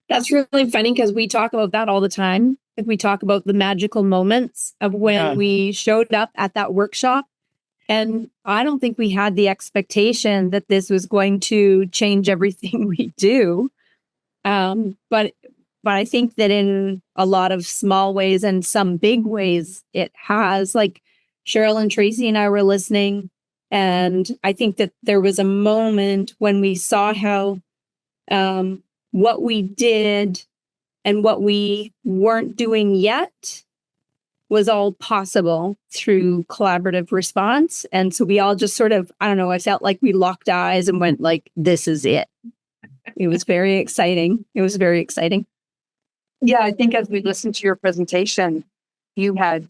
That's really funny because we talk about that all the time. If we talk about the magical moments of when we showed up at that workshop. And I don't think we had the expectation that this was going to change everything we do. But I think that in a lot of small ways and some big ways, it has. Like Cheryl and Tracy and I were listening, and I think that there was a moment when we saw how what we did and what we weren't doing yet was all possible through collaborative response. And so we all just sort of, I don't know, I felt like we locked eyes and went like, this is it. It was very exciting. It was very exciting. Yeah, I think as we listened to your presentation, you had,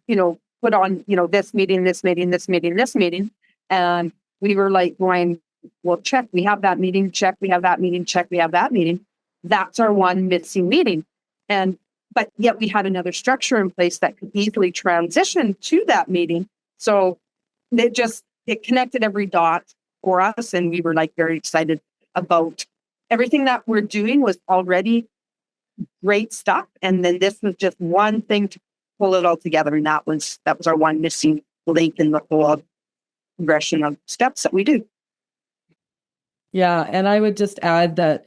put on, this meeting, this meeting, this meeting, this meeting. And we were like going, well, check, we have that meeting, check, we have that meeting, check, we have that meeting. That's our one missing meeting. But yet we had another structure in place that could easily transition to that meeting. So it connected every dot for us. And we were like very excited about everything that we're doing was already great stuff. And then this was just one thing to pull it all together. And that was our one missing link in the whole progression of steps that we do. Yeah. And I would just add that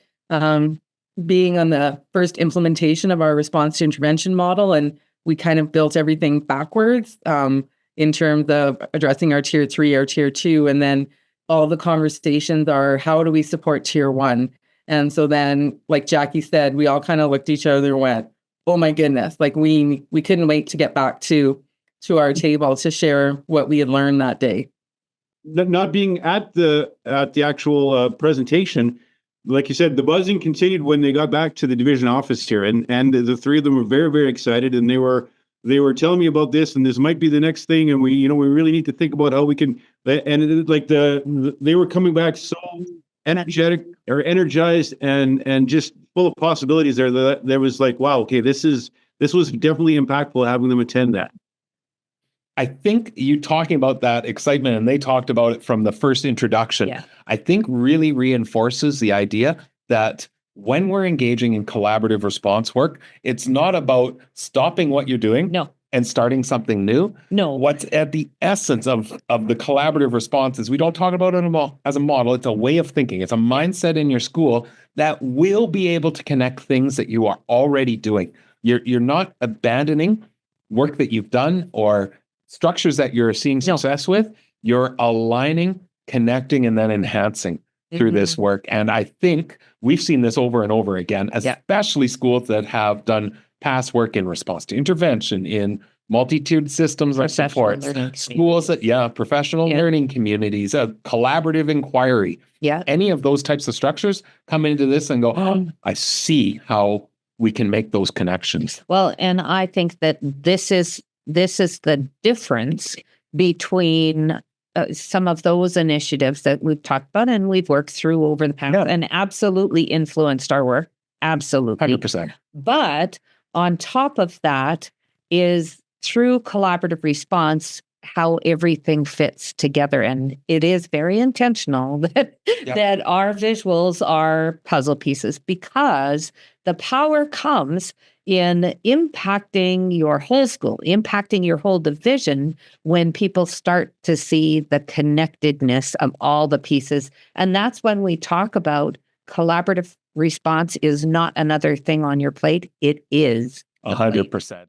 being on the first implementation of our response to intervention model, and we kind of built everything backwards in terms of addressing our tier 3, our tier 2, and then all the conversations are, how do we support tier 1? And so then, like Jackie said, we all kind of looked at each other and went, oh my goodness, like we couldn't wait to get back to our table to share what we had learned that day. Not being at the actual presentation, like you said, the buzzing continued when they got back to the division office here, and the three of them were very, very excited, and they were telling me about this, and this might be the next thing, and we really need to think about how we can. And they were coming back so energetic or energized and just full of possibilities. There was like, wow, okay, this was definitely impactful having them attend that. I think you talking about that excitement, and they talked about it from the first introduction, I think really reinforces the idea that when we're engaging in collaborative response work, it's not about stopping what you're doing and starting something new. No. What's at the essence of the collaborative response is we don't talk about it as a model. It's a way of thinking. It's a mindset in your school that will be able to connect things that you are already doing. You're not abandoning work that you've done or structures that you're seeing success with. You're aligning, connecting, and then enhancing through this work. And I think we've seen this over and over again, especially schools that have done past work in response to intervention, in multi-tiered systems of support, schools that, professional learning communities, collaborative inquiry. Yeah. Any of those types of structures come into this and go, oh, I see how we can make those connections. Well, and I think that this is the difference between some of those initiatives that we've talked about and we've worked through over the past and absolutely influenced our work. Absolutely. 100%. But on top of that is through collaborative response, how everything fits together. And it is very intentional that our visuals are puzzle pieces, because the power comes in impacting your whole school, impacting your whole division when people start to see the connectedness of all the pieces. And that's when we talk about collaborative response is not another thing on your plate. It is 100%.